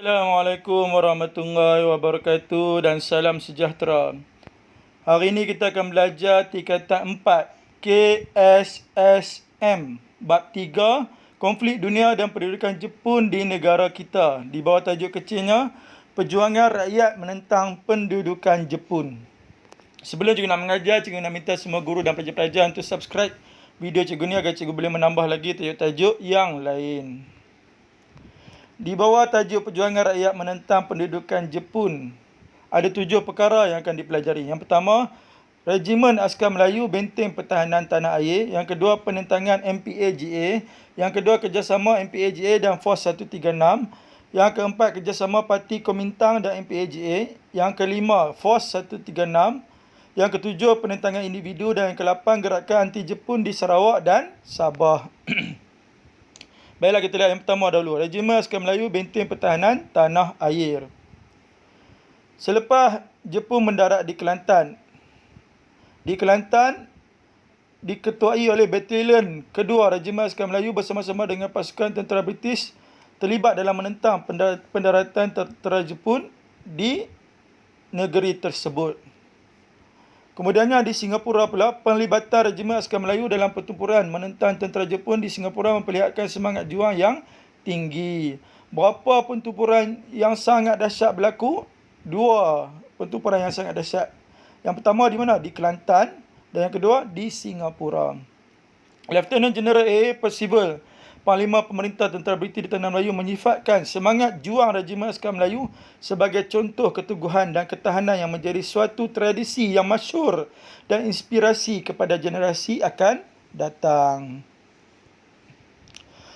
Assalamualaikum warahmatullahi wabarakatuh dan salam sejahtera. Hari ini kita akan belajar tingkatan 4 KSSM bab 3 konflik dunia dan pendudukan Jepun di negara kita, di bawah tajuk kecilnya Perjuangan Rakyat Menentang Pendudukan Jepun. Sebelum cikgu nak mengajar, cikgu nak minta semua guru dan pelajar-pelajar untuk subscribe video cikgu ni agar cikgu boleh menambah lagi tajuk-tajuk yang lain. Di bawah tajuk Perjuangan Rakyat Menentang Pendudukan Jepun, ada 7 perkara yang akan dipelajari. Yang pertama, Regimen Askar Melayu Benteng Pertahanan Tanah Air. Yang kedua, penentangan MPAGA. Yang kedua, kerjasama MPAGA dan Force 136. Yang keempat, kerjasama Parti Kuomintang dan MPAGA. Yang kelima, Force 136. Yang ketujuh, penentangan individu. Dan yang ke-8, gerakan anti-Jepun di Sarawak dan Sabah. Baiklah, kita lihat yang pertama dahulu. Regimen Askar Melayu Benteng Pertahanan Tanah Air. Selepas Jepun mendarat di Kelantan, diketuai oleh Batalion Kedua Regimen Askar Melayu bersama-sama dengan pasukan tentera British terlibat dalam menentang pendaratan tentera Jepun di negeri tersebut. Kemudiannya di Singapura pula, penglibatan Regimen Askar Melayu dalam pertempuran menentang tentera Jepun di Singapura memperlihatkan semangat juang yang tinggi. Berapa pertempuran yang sangat dahsyat berlaku? 2 pertempuran yang sangat dahsyat. Yang pertama di mana? Di Kelantan, dan yang kedua di Singapura. Lieutenant General A. Percival, Panglima Pemerintah Tentera British di Tanah Melayu, menyifatkan semangat juang Regimen Askar Melayu sebagai contoh keteguhan dan ketahanan yang menjadi suatu tradisi yang masyhur dan inspirasi kepada generasi akan datang.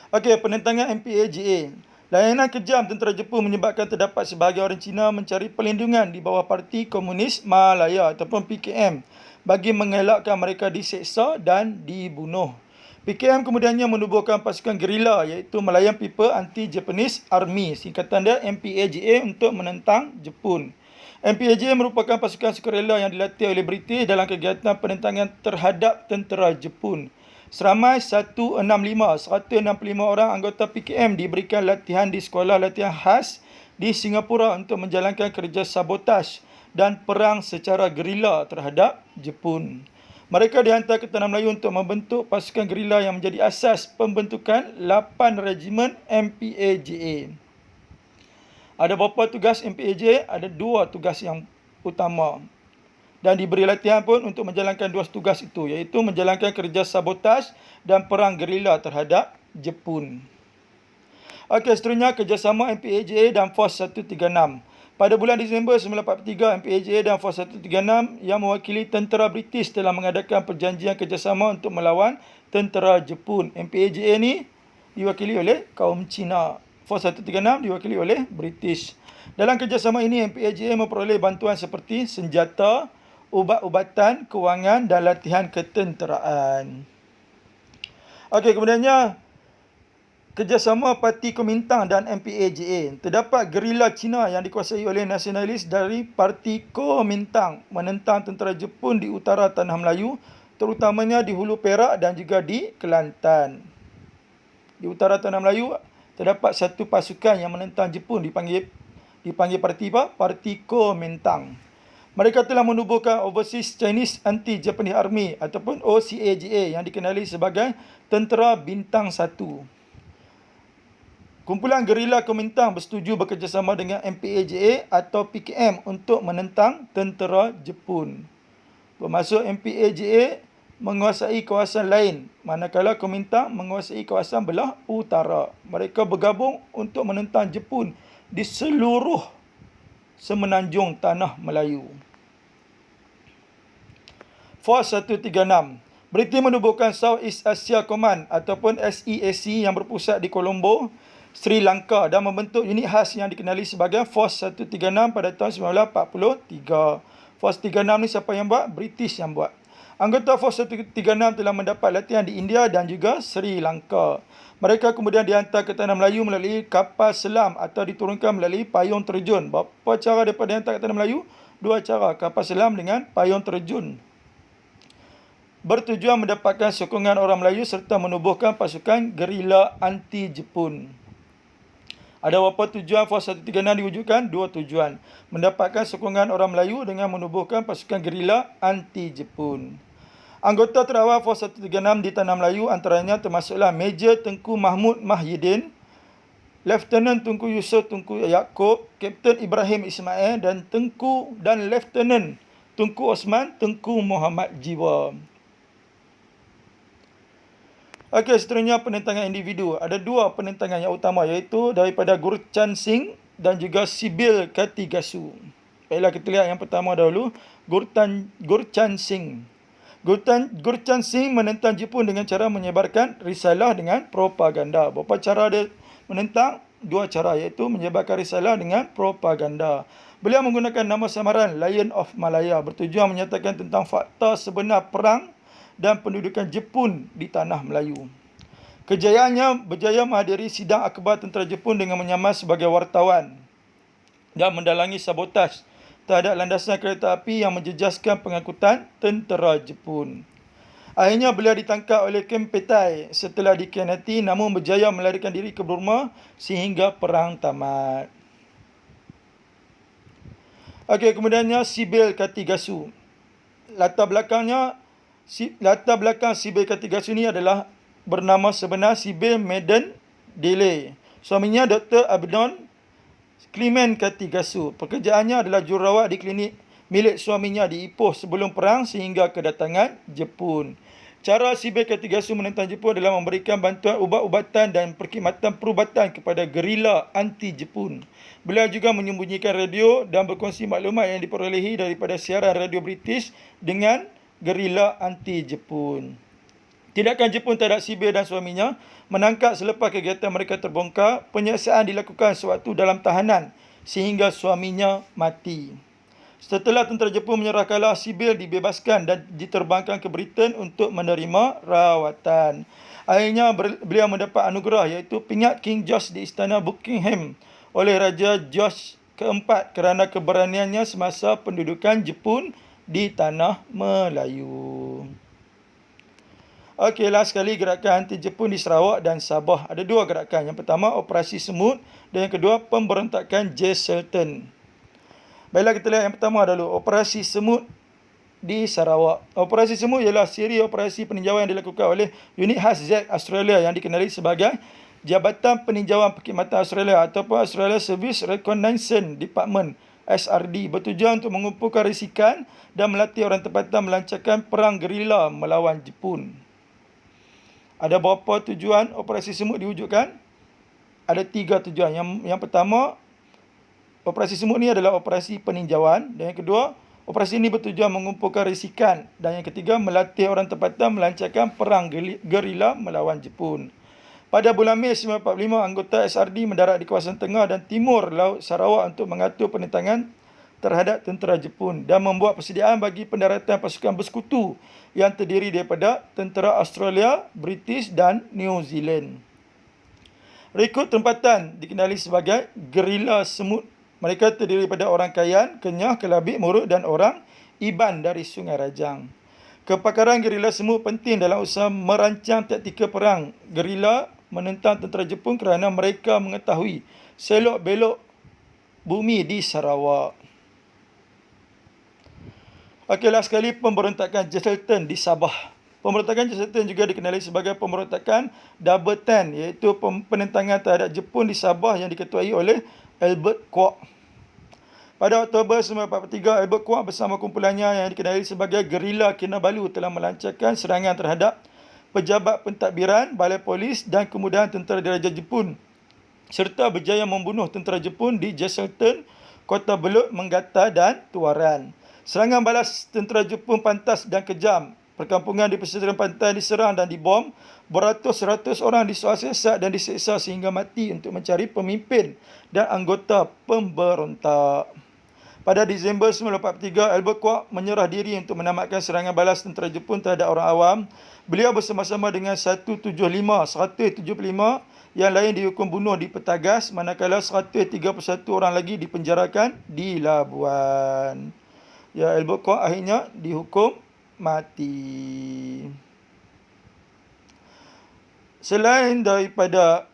Okey, penentangan MPAGA. Layanan kejam tentera Jepun menyebabkan terdapat sebahagian orang Cina mencari perlindungan di bawah Parti Komunis Malaya ataupun PKM bagi mengelakkan mereka diseksa dan dibunuh. PKM kemudiannya menubuhkan pasukan gerila iaitu Malayan People Anti-Japanese Army, singkatan dia MPAGA, untuk menentang Jepun. MPAGA merupakan pasukan sukarela yang dilatih oleh British dalam kegiatan penentangan terhadap tentera Jepun. Seramai 165 orang anggota PKM diberikan latihan di sekolah latihan khas di Singapura untuk menjalankan kerja sabotaj dan perang secara gerila terhadap Jepun. Mereka dihantar ke Tanah Melayu untuk membentuk pasukan gerila yang menjadi asas pembentukan 8 regimen MPAGA. Ada berapa tugas MPAGA? Ada 2 tugas yang utama. Dan diberi latihan pun untuk menjalankan 2 tugas itu, iaitu menjalankan kerja sabotaj dan perang gerila terhadap Jepun. Okey, seterusnya kerjasama MPAGA dan Force 136. Pada bulan Disember 1943, MPAGA dan Force 136 yang mewakili tentera British telah mengadakan perjanjian kerjasama untuk melawan tentera Jepun. MPAGA ni diwakili oleh kaum Cina. Force 136 diwakili oleh British. Dalam kerjasama ini, MPAGA memperoleh bantuan seperti senjata, ubat-ubatan, kewangan dan latihan ketenteraan. Okey, kemudiannya kerjasama Parti Kuomintang dan MPAGA. Terdapat gerila Cina yang dikuasai oleh nasionalis dari Parti Kuomintang menentang tentera Jepun di utara Tanah Melayu, terutamanya di Hulu Perak dan juga di Kelantan. Di utara Tanah Melayu terdapat satu pasukan yang menentang Jepun dipanggil parti apa? Parti Kuomintang. Mereka telah menubuhkan Overseas Chinese Anti-Japanese Army ataupun OCAGA yang dikenali sebagai Tentera Bintang 1. Kumpulan gerila Kuomintang bersetuju bekerjasama dengan MPAGA atau PKM untuk menentang tentera Jepun. Bermaksud MPAGA menguasai kawasan lain, manakala Kuomintang menguasai kawasan belah utara. Mereka bergabung untuk menentang Jepun di seluruh semenanjung Tanah Melayu. Force 136. British menubuhkan South East Asia Command ataupun SEAC yang berpusat di Colombo, Sri Lanka, dan membentuk unit khas yang dikenali sebagai Force 136 pada tahun 1943. Force 136 ni siapa yang buat? British yang buat. Anggota Force 136 telah mendapat latihan di India dan juga Sri Lanka. Mereka kemudian dihantar ke Tanah Melayu melalui kapal selam atau diturunkan melalui payung terjun. Berapa cara daripada dihantar ke Tanah Melayu? 2 cara, kapal selam dengan payung terjun. Bertujuan mendapatkan sokongan orang Melayu serta menubuhkan pasukan gerila anti-Jepun. Ada berapa tujuan Force 136 diwujudkan? 2 tujuan. Mendapatkan sokongan orang Melayu dengan menubuhkan pasukan gerila anti-Jepun. Anggota terawal Force 136 di Tanah Melayu antaranya termasuklah Major Tengku Mahmud Mahyidin, Lieutenant Tunku Yusof Tunku Yaakob, Kapten Ibrahim Ismail dan Lieutenant Tunku Osman Tengku Muhammad Jiwa. Okey, seterusnya penentangan individu. Ada 2 penentangan yang utama iaitu daripada Gurchan Singh dan juga Sibil Kartigasu. Baiklah, kita lihat yang pertama dahulu, Gurchan Singh. Gurchan Singh menentang Jepun dengan cara menyebarkan risalah dengan propaganda. Berapa cara dia menentang? 2 cara iaitu menyebarkan risalah dengan propaganda. Beliau menggunakan nama samaran Lion of Malaya bertujuan menyatakan tentang fakta sebenar perang dan pendudukan Jepun di Tanah Melayu. Kejayaannya berjaya menghadiri sidang akhbar tentera Jepun dengan menyamar sebagai wartawan dan mendalangi sabotaj terhadap landasan kereta api yang menjejaskan pengangkutan tentera Jepun. Akhirnya beliau ditangkap oleh Kem Petai setelah dikhianati namun berjaya melarikan diri ke Burma sehingga perang tamat. Okey, kemudiannya Sibil Kartigasu. Latar belakang Sibil Kartigasu ini adalah bernama sebenar Sibil Maiden Dele. Suaminya Dr. Abdon Clement Kartigasu. Pekerjaannya adalah jururawat di klinik milik suaminya di Ipoh sebelum perang sehingga kedatangan Jepun. Cara Sibil Kartigasu menentang Jepun adalah memberikan bantuan ubat-ubatan dan perkhidmatan perubatan kepada gerila anti-Jepun. Beliau juga menyembunyikan radio dan berkongsi maklumat yang diperolehi daripada siaran radio British dengan gerila anti-Jepun. Tindakan Jepun terhadap Sibil dan suaminya menangkap selepas kegiatan mereka terbongkar, penyiksaan dilakukan sewaktu dalam tahanan sehingga suaminya mati. Setelah tentera Jepun menyerah kalah, Sibil dibebaskan dan diterbangkan ke Britain untuk menerima rawatan. Akhirnya beliau mendapat anugerah iaitu pingat King George di Istana Buckingham oleh Raja George keempat kerana keberaniannya semasa pendudukan Jepun di Tanah Melayu. Okey, last sekali gerakan anti-Jepun di Sarawak dan Sabah. Ada 2 gerakan. Yang pertama, Operasi Semut dan yang kedua, pemberontakan J. Sultan. Baiklah, kita lihat yang pertama dulu, Operasi Semut di Sarawak. Operasi Semut ialah siri operasi peninjauan yang dilakukan oleh unit khas Z Australia yang dikenali sebagai Jabatan Peninjauan Perkhidmatan Australia ataupun Australia Service Reconnaissance Department SRD, bertujuan untuk mengumpulkan risikan dan melatih orang tempatan melancarkan perang gerila melawan Jepun. Ada berapa tujuan operasi semut diwujudkan? Ada 3 tujuan. Yang pertama, operasi semut ni adalah operasi peninjauan. Dan yang kedua, operasi ini bertujuan mengumpulkan risikan. Dan yang ketiga, melatih orang tempatan melancarkan perang gerila melawan Jepun. Pada bulan Mei 1945, anggota SRD mendarat di kawasan tengah dan timur Laut Sarawak untuk mengatur penentangan terhadap tentera Jepun dan membuat persediaan bagi pendaratan pasukan bersekutu yang terdiri daripada tentera Australia, British dan New Zealand. Rekrut tempatan dikenali sebagai gerila semut. Mereka terdiri daripada orang Kayan, Kenyah, Kelabit, Murut dan orang Iban dari Sungai Rajang. Kepakaran gerila semut penting dalam usaha merancang taktikal perang gerila menentang tentera Jepun kerana mereka mengetahui selok-belok bumi di Sarawak. Okey, last sekali pemberontakan Jesselton di Sabah. Pemberontakan Jesselton juga dikenali sebagai pemberontakan Double Ten, iaitu penentangan terhadap Jepun di Sabah yang diketuai oleh Albert Kwok. Pada Oktober 1943, Albert Kwok bersama kumpulannya yang dikenali sebagai Gerila Kinabalu telah melancarkan serangan terhadap pejabat pentadbiran, balai polis dan kemudahan tentera diraja Jepun serta berjaya membunuh tentera Jepun di Jesselton, Kota Belud, Menggata dan Tuaran. Serangan balas tentera Jepun pantas dan kejam. Perkampungan di pesisir pantai diserang dan dibom. Beratus-ratus orang disoal sesat dan diseksa sehingga mati untuk mencari pemimpin dan anggota pemberontak. Pada Disember 1943, Albert Kwok menyerah diri untuk menamatkan serangan balas tentera Jepun terhadap orang awam. Beliau bersama-sama dengan 175 yang lain dihukum bunuh di Petagas, manakala 131 orang lagi dipenjarakan di Labuan. Ya, Albert Kwok akhirnya dihukum mati. Selain daripada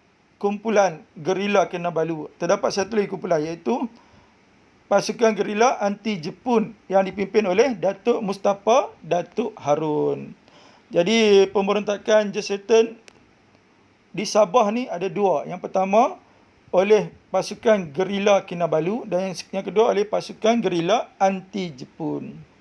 kumpulan gerila Kinabalu. Terdapat satu lagi kumpulan iaitu pasukan gerila anti Jepun yang dipimpin oleh Datuk Mustafa Datuk Harun. Jadi pemberontakan Jesetten di Sabah ni ada dua. Yang pertama oleh pasukan gerila Kinabalu dan yang kedua oleh pasukan gerila anti Jepun.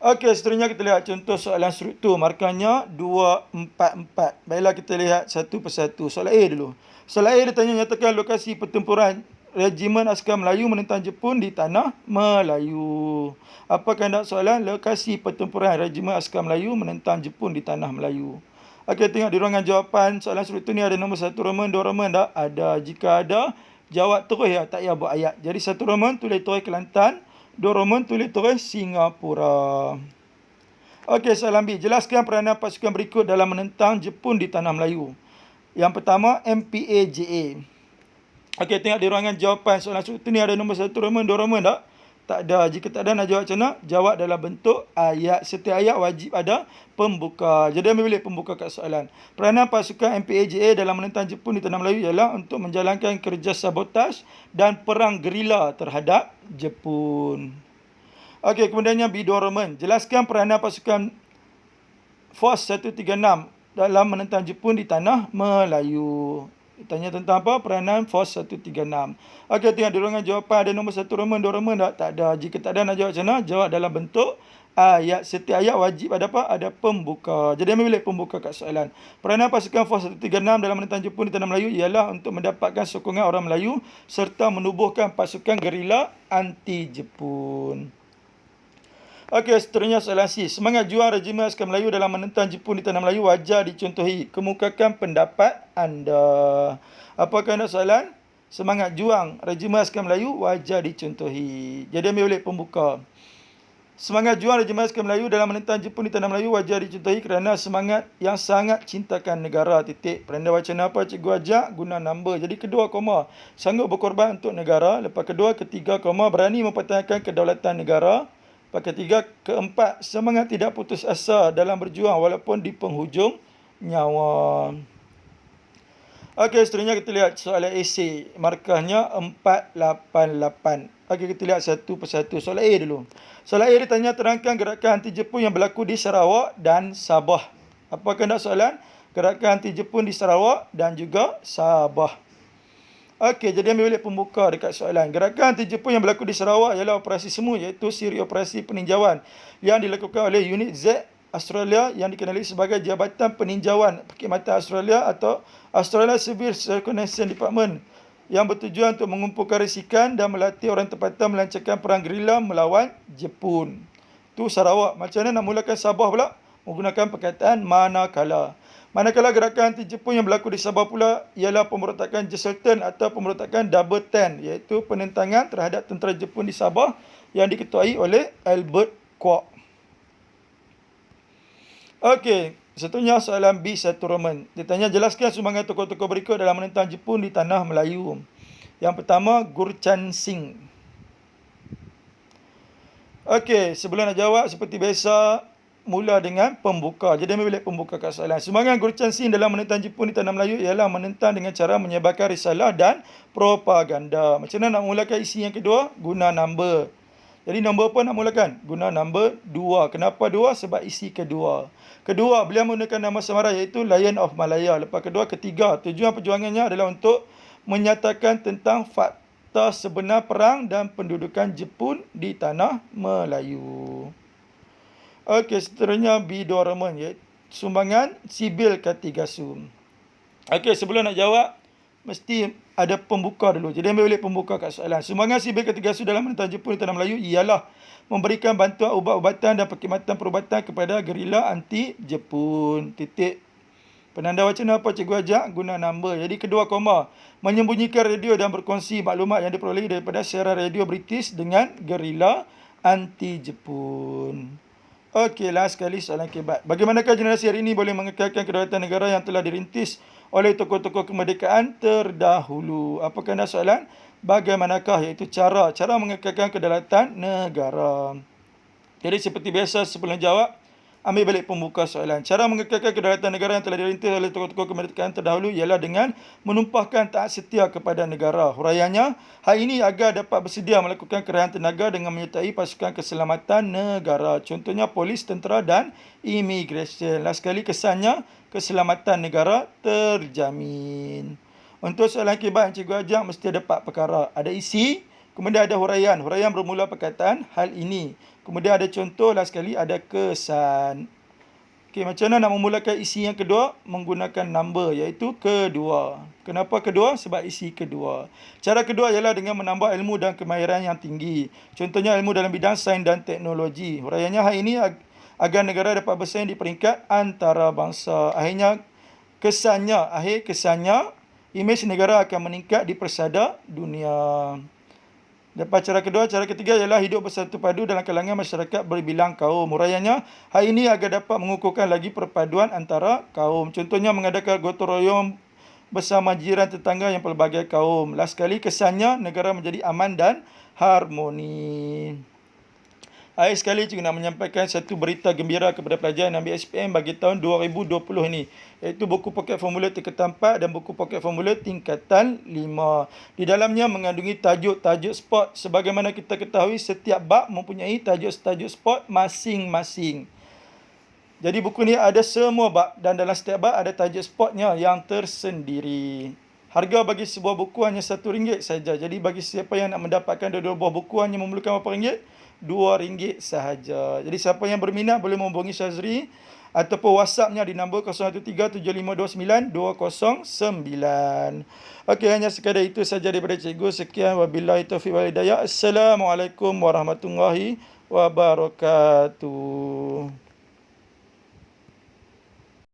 Okey, seterusnya kita lihat contoh soalan struktur. Markahnya 244. Baiklah kita lihat satu persatu. Soalan A dulu. Soalan A dia tanya nyatakan lokasi pertempuran Regimen Askar Melayu menentang Jepun di Tanah Melayu. Apa kehendak soalan? Lokasi pertempuran Regimen Askar Melayu menentang Jepun di Tanah Melayu. Okey, tengok di ruangan jawapan soalan struktur ni ada nombor 1 roman, 2 roman tak? Ada. Jika ada, jawab terus ya, tak payah buat ayat. Jadi 1 roman tulis terus Kelantan, 2 roman tulis terus Singapura. Okey, soalan B. Jelaskan peranan pasukan berikut dalam menentang Jepun di Tanah Melayu. Yang pertama, MPAJA. Okey, tengok di ruangan jawapan soalan struktur ni ada nombor 1 roman, 2 roman tak? Tak ada. Jika tak ada, nak jawab macam mana? Jawab dalam bentuk ayat. Setiap ayat wajib ada pembuka. Jadi ambil bilik pembuka kat soalan. Peranan pasukan MPAJA dalam menentang Jepun di Tanah Melayu ialah untuk menjalankan kerja sabotaj dan perang gerila terhadap Jepun. Okey, kemudiannya B2 Roman. Jelaskan peranan pasukan Force 136 dalam menentang Jepun di Tanah Melayu. Tanya tentang apa? Peranan Force 136. Okey, tengok di ruangan jawapan ada nombor 1 roman, 2 roman tak? Tak ada. Jika tak ada, nak jawab macam mana? Jawab dalam bentuk ayat. Setiap ayat wajib ada apa? Ada pembuka. Jadi ambil bilik pembuka kat soalan. Peranan pasukan Force 136 dalam menentang Jepun di Tanah Melayu ialah untuk mendapatkan sokongan orang Melayu serta menubuhkan pasukan gerila anti Jepun. Okey, seterusnya soalan C. Semangat juang Regimen Askar Melayu dalam menentang Jepun di Tanah Melayu wajar dicontohi. Kemukakan pendapat anda. Apa kehendak soalan? Semangat juang Regimen Askar Melayu wajar dicontohi. Jadi ambil bilik pembuka. Semangat juang Regimen Askar Melayu dalam menentang Jepun di Tanah Melayu wajar dicontohi kerana semangat yang sangat cintakan negara. Titik. Peranda wacana apa cikgu ajak? Guna number. Jadi kedua koma. Sanggup berkorban untuk negara. Lepas kedua, ketiga koma. Berani mempertahankan kedaulatan negara. Lepas ketiga, keempat, semangat tidak putus asa dalam berjuang walaupun di penghujung nyawa. Okey, seterusnya kita lihat soalan esei. Markahnya 488. Okey, kita lihat satu persatu. Soalan A dulu. Soalan A ditanya terangkan gerakan anti Jepun yang berlaku di Sarawak dan Sabah. Apa kehendak soalan? Gerakan anti Jepun di Sarawak dan juga Sabah. Okey, jadi ambil bilik pembuka dekat soalan. Gerakan anti Jepun yang berlaku di Sarawak ialah operasi semu iaitu siri operasi peninjauan yang dilakukan oleh unit Z Australia yang dikenali sebagai Jabatan Peninjauan Perkhidmatan Australia atau Australia Civil Reconnaissance Department yang bertujuan untuk mengumpulkan risikan dan melatih orang tempatan melancarkan perang gerila melawan Jepun. Tu Sarawak. Macam mana nak mulakan Sabah pula? Menggunakan perkataan manakala. Manakala gerakan anti Jepun yang berlaku di Sabah pula ialah pemberontakan Jesetten atau pemberontakan Double Ten, iaitu penentangan terhadap tentera Jepun di Sabah yang diketuai oleh Albert Kwok. Okey, seterusnya soalan B1 Roman. Ditanya jelaskan sumbangan tokoh-tokoh berikut dalam menentang Jepun di Tanah Melayu. Yang pertama, Gurchan Singh. Okey, sebelum nak jawab seperti biasa, mula dengan pembuka. Jadi ambil bilik pembuka kat soalan. Sumbangan Gurchan Singh dalam menentang Jepun di Tanah Melayu ialah menentang dengan cara menyebarkan risalah dan propaganda. Macam mana nak mulakan isi yang kedua? Guna number. Jadi nombor apa nak mulakan? Guna number 2. Kenapa 2? Sebab isi kedua. Kedua, beliau menggunakan nama samaran iaitu Lion of Malaya. Lepas kedua, ketiga. Tujuan perjuangannya adalah untuk menyatakan tentang fakta sebenar perang dan pendudukan Jepun di Tanah Melayu. Okey, seterusnya B2 Roman iaitu sumbangan Sibil Kartigasu. Okey, sebelum nak jawab mesti ada pembuka dulu. Jadi ambil bilik pembuka kat soalan. Sumbangan Sibil Kartigasu dalam menentang Jepun di Tanah Melayu ialah memberikan bantuan ubat-ubatan dan perkhidmatan perubatan kepada gerila anti Jepun. Titik. Penanda wacana apa cikgu ajak? Guna number. Jadi kedua koma. Menyembunyikan radio dan berkongsi maklumat yang diperolehi daripada siaran radio British dengan gerila anti Jepun. Okey, last sekali soalan kebat. Bagaimanakah generasi hari ini boleh mengekalkan kedaulatan negara yang telah dirintis oleh tokoh-tokoh kemerdekaan terdahulu? Apa kehendak soalan? Bagaimanakah, iaitu cara mengekalkan kedaulatan negara. Jadi seperti biasa sebelum jawab, Ambil balik pembuka soalan. Cara mengekalkan kedaulatan negara yang telah dirintis oleh tokoh-tokoh kemerdekaan terdahulu ialah dengan menumpahkan taat setia kepada negara. Huraiannya, hal ini agar dapat bersedia melakukan kerajaan tenaga dengan menyertai pasukan keselamatan negara. Contohnya polis, tentera dan imigresen. Last sekali kesannya, keselamatan negara terjamin. Untuk soalan kibat yang cikgu ajak mesti ada 4 perkara. Ada isi, kemudian ada huraian. Huraian bermula perkataan hal ini. Kemudian ada contoh, last sekali ada kesan. Okey, macam mana nak memulakan isi yang kedua? Menggunakan number, iaitu kedua. Kenapa kedua? Sebab isi kedua. Cara kedua ialah dengan menambah ilmu dan kemahiran yang tinggi. Contohnya ilmu dalam bidang sains dan teknologi. Huraiannya hal ini agar negara dapat bersaing di peringkat antarabangsa. Akhir kesannya, imej negara akan meningkat di persada dunia. Lepas cara kedua, cara ketiga ialah hidup bersatu padu dalam kalangan masyarakat berbilang kaum. Huraiannya, hal ini agar dapat mengukuhkan lagi perpaduan antara kaum. Contohnya mengadakan gotong royong bersama jiran tetangga yang pelbagai kaum. Last sekali, kesannya negara menjadi aman dan harmoni. Akhir sekali cikgu nak menyampaikan satu berita gembira kepada pelajar yang ambil SPM bagi tahun 2020 ini, iaitu buku poket formula tingkatan 4 dan buku poket formula tingkatan 5. Di dalamnya mengandungi tajuk-tajuk sport. Sebagaimana kita ketahui, setiap bab mempunyai tajuk-tajuk sport masing-masing. Jadi buku ni ada semua bab dan dalam setiap bab ada tajuk sportnya yang tersendiri. Harga bagi sebuah buku hanya RM1 saja. Jadi bagi siapa yang nak mendapatkan dua buah buku hanya memerlukan berapa ringgit? RM2 sahaja. Jadi siapa yang berminat boleh menghubungi Syazri ataupun WhatsAppnya di nombor 0137529209. Okey, hanya sekadar itu saja daripada cikgu. Sekian, wabillahi taufiq wal hidayah. Assalamualaikum warahmatullahi wabarakatuh.